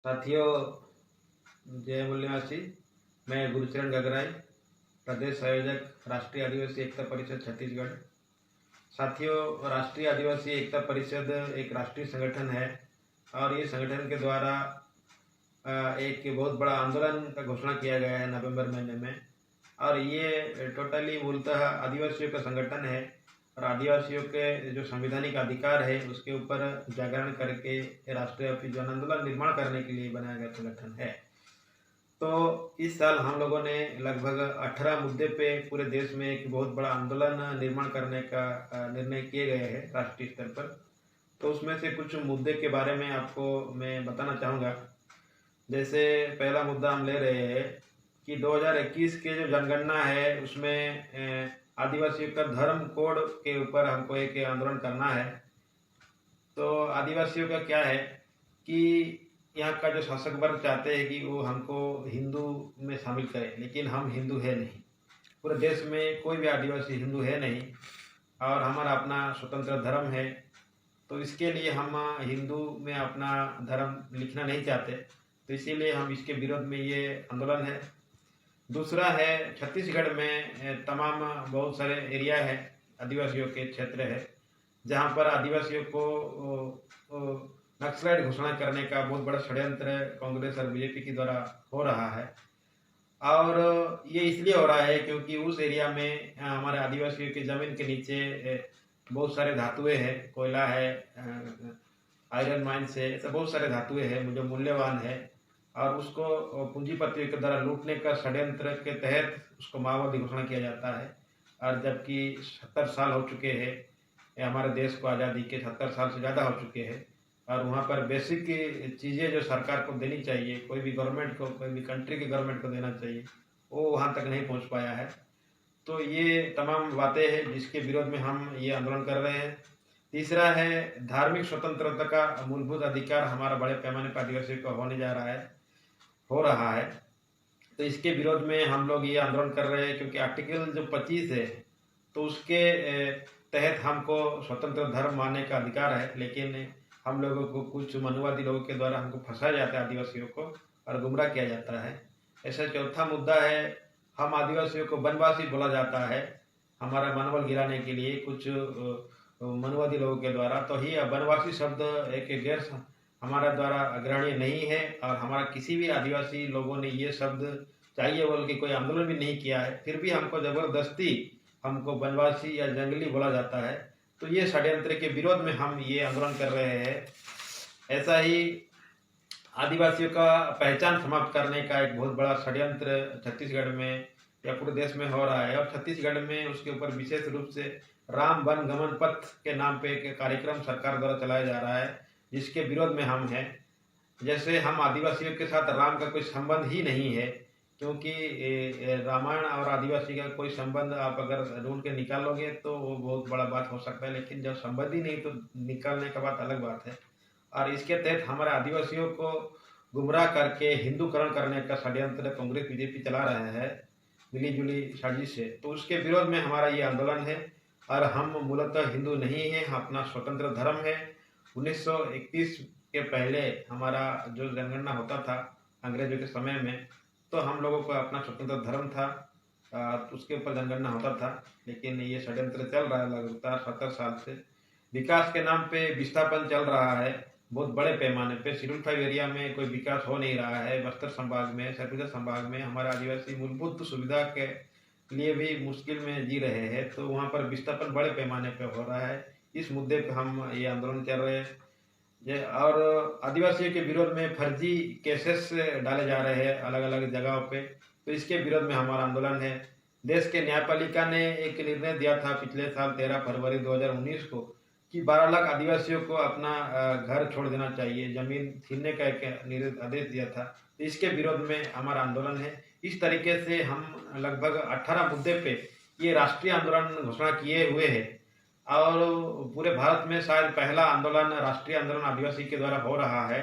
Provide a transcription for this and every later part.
साथियों, जय मूल्यवासी। मैं गुरुचरण गगराई, प्रदेश संयोजक राष्ट्रीय आदिवासी एकता परिषद छत्तीसगढ़। साथियों, राष्ट्रीय आदिवासी एकता परिषद एक राष्ट्रीय संगठन है और ये संगठन के द्वारा एक बहुत बड़ा आंदोलन का घोषणा किया गया है नवंबर महीने में। और ये टोटली मूलतः आदिवासियों का संगठन है और आदिवासियों के जो संवैधानिक अधिकार है उसके ऊपर जागरण करके राष्ट्रव्यापी जन आंदोलन निर्माण करने के लिए बनाया गया संगठन है। तो इस साल हम लोगों ने लगभग 18 मुद्दे पे पूरे देश में एक बहुत बड़ा आंदोलन निर्माण करने का निर्णय किए गए हैं राष्ट्रीय स्तर पर। तो उसमें से कुछ मुद्दे के बारे में आपको मैं बताना चाहूँगा। जैसे पहला मुद्दा हम ले रहे हैं कि 2021 के जो जनगणना है उसमें आदिवासियों का धर्म कोड के ऊपर हमको एक आंदोलन करना है। तो आदिवासियों का क्या है कि यहाँ का जो शासक वर्ग चाहते हैं कि वो हमको हिंदू में शामिल करें, लेकिन हम हिंदू है नहीं। पूरे देश में कोई भी आदिवासी हिंदू है नहीं और हमारा अपना स्वतंत्र धर्म है। तो इसके लिए हम हिंदू में अपना धर्म लिखना नहीं चाहते, तो इसीलिए हम इसके विरोध में ये आंदोलन है। दूसरा है छत्तीसगढ़ में तमाम बहुत सारे एरिया है, आदिवासियों के क्षेत्र है, जहाँ पर आदिवासियों को नक्सलाइट घोषणा करने का बहुत बड़ा षड्यंत्र कांग्रेस और बीजेपी के द्वारा हो रहा है। और ये इसलिए हो रहा है क्योंकि उस एरिया में हमारे आदिवासियों की ज़मीन के नीचे बहुत सारे धातुएं हैं, कोयला है, आयरन माइन्स है, ऐसे बहुत सारे धातुएं हैं जो मूल्यवान है और उसको पूंजीपतियों के द्वारा लूटने का षड्यंत्र के तहत उसको माओवादी घोषणा किया जाता है। और जबकि 70 साल हो चुके हैं हमारे देश को आज़ादी के, 70 साल से ज़्यादा हो चुके हैं और वहाँ पर बेसिक चीज़ें जो सरकार को देनी चाहिए, कोई भी गवर्नमेंट को, कोई भी कंट्री के गवर्नमेंट को देना चाहिए, वो वहाँ तक नहीं पहुँच पाया है। तो ये तमाम बातें हैं जिसके विरोध में हम ये आंदोलन कर रहे हैं। तीसरा है धार्मिक स्वतंत्रता का मूलभूत अधिकार हमारा बड़े पैमाने पर आदिवासियों को हो रहा है। तो इसके विरोध में हम लोग ये आंदोलन कर रहे हैं क्योंकि आर्टिकल जो 25 है तो उसके तहत हमको स्वतंत्र धर्म मानने का अधिकार है, लेकिन हम लोगों को कुछ मनुवादी लोगों के द्वारा हमको फंसाया जाता है, आदिवासियों को, और गुमराह किया जाता है। ऐसा चौथा मुद्दा है, हम आदिवासियों को वनवासी बोला जाता है हमारा मनोबल गिराने के लिए कुछ मनुवादी लोगों के द्वारा। तो ही वनवासी शब्द एक गैर हमारा द्वारा ग्रहणीय नहीं है और हमारा किसी भी आदिवासी लोगों ने ये शब्द चाहिए बोल के कोई आंदोलन भी नहीं किया है, फिर भी हमको ज़बरदस्ती हमको वनवासी या जंगली बोला जाता है। तो ये षड्यंत्र के विरोध में हम ये आंदोलन कर रहे हैं। ऐसा ही आदिवासियों का पहचान समाप्त करने का एक बहुत बड़ा षड्यंत्र छत्तीसगढ़ में या पूरे देश में हो रहा है और छत्तीसगढ़ में उसके ऊपर विशेष रूप से राम वन गमन पथ के नाम पे एक कार्यक्रम सरकार द्वारा चलाया जा रहा है, जिसके विरोध में हम हैं। जैसे हम आदिवासियों के साथ राम का कोई संबंध ही नहीं है, क्योंकि रामायण और आदिवासी का कोई संबंध आप अगर ढूंढ के निकालोगे तो वो बहुत बड़ा बात हो सकता है, लेकिन जब संबंध ही नहीं तो निकालने का बात अलग बात है। और इसके तहत हमारे आदिवासियों को गुमराह करके हिंदूकरण करने का षड्यंत्र कांग्रेस बीजेपी चला रहे हैं मिली जुली साजिश से। तो उसके विरोध में हमारा ये आंदोलन है और हम मूलतः हिंदू नहीं हैं, अपना स्वतंत्र धर्म है। 1931 के पहले हमारा जो जनगणना होता था अंग्रेजों के समय में, तो हम लोगों को अपना स्वतंत्र धर्म था, तो उसके ऊपर जनगणना होता था। लेकिन ये षड्यंत्र चल रहा है लगातार 70 साल से, विकास के नाम पे विस्थापन चल रहा है बहुत बड़े पैमाने पे। शेड्यूल 5 एरिया में कोई विकास हो नहीं रहा है। बस्तर संभाग में, सरगुजा संभाग में हमारे आदिवासी मूलभूत सुविधा के लिए भी मुश्किल में जी रहे हैं, तो वहाँ पर विस्थापन बड़े पैमाने पे हो रहा है। इस मुद्दे पे हम ये आंदोलन कर रहे हैं। और आदिवासियों के विरोध में फर्जी केसेस डाले जा रहे हैं अलग अलग जगहों पे, तो इसके विरोध में हमारा आंदोलन है। देश के न्यायपालिका ने एक निर्णय दिया था पिछले साल 13 फरवरी 2019 को कि 12 लाख आदिवासियों को अपना घर छोड़ देना चाहिए, जमीन छीनने का एक आदेश दिया था। तो इसके विरोध में हमारा आंदोलन है। इस तरीके से हम लगभग 18 मुद्दे पे ये राष्ट्रीय आंदोलन घोषणा किए हुए हैं और पूरे भारत में शायद पहला आंदोलन, राष्ट्रीय आंदोलन आदिवासी के द्वारा हो रहा है।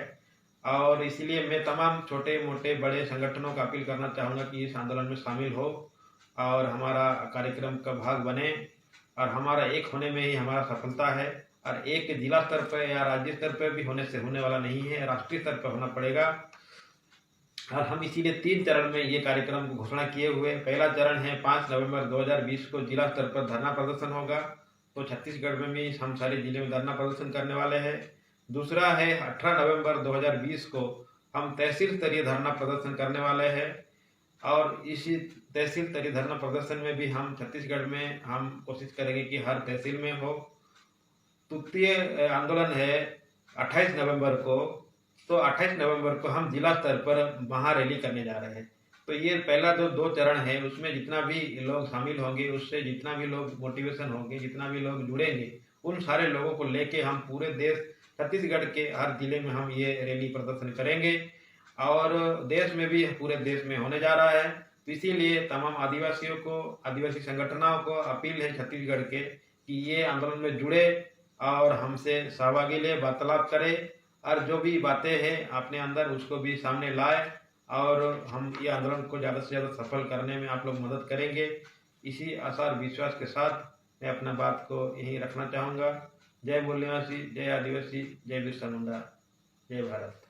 और इसलिए मैं तमाम छोटे मोटे बड़े संगठनों का अपील करना चाहूँगा कि इस आंदोलन में शामिल हो और हमारा कार्यक्रम का भाग बने और हमारा एक होने में ही हमारा सफलता है। और एक जिला स्तर पर या राज्य स्तर पर भी होने से होने वाला नहीं है, राष्ट्रीय स्तर पर होना पड़ेगा। और हम इसीलिए 3 चरण में ये कार्यक्रम की घोषणा किए हुए। पहला चरण है 5 नवंबर 2020 को जिला स्तर पर धरना प्रदर्शन होगा, तो छत्तीसगढ़ में भी हम सारे जिले में धरना प्रदर्शन करने वाले हैं। दूसरा है 18 नवंबर 2020 को हम तहसील स्तरीय धरना प्रदर्शन करने वाले हैं, और इसी तहसील स्तरीय धरना प्रदर्शन में भी हम छत्तीसगढ़ में हम कोशिश करेंगे कि हर तहसील में हो। तृतीय आंदोलन है 28 नवंबर को, तो 28 नवंबर को हम जिला स्तर पर महारैली करने जा रहे हैं। तो ये पहला जो 2 चरण है उसमें जितना भी लोग शामिल होंगे, उससे जितना भी लोग मोटिवेशन होंगे, जितना भी लोग जुड़ेंगे, उन सारे लोगों को लेके हम पूरे देश छत्तीसगढ़ के हर जिले में हम ये रैली प्रदर्शन करेंगे, और देश में भी पूरे देश में होने जा रहा है। तो इसीलिए तमाम आदिवासियों को, आदिवासी संगठनों को अपील है छत्तीसगढ़ के कि ये आंदोलन में जुड़े और हमसे सहभागी ले, वार्तालाप करें, और जो भी बातें हैं अपने अंदर उसको भी सामने लाए, और हम ये आंदोलन को ज़्यादा से ज़्यादा सफल करने में आप लोग मदद करेंगे। इसी आशा और विश्वास के साथ मैं अपना बात को यहीं रखना चाहूँगा। जय मूल निवासी, जय आदिवासी, जय बिरसा मुंडा, जय भारत।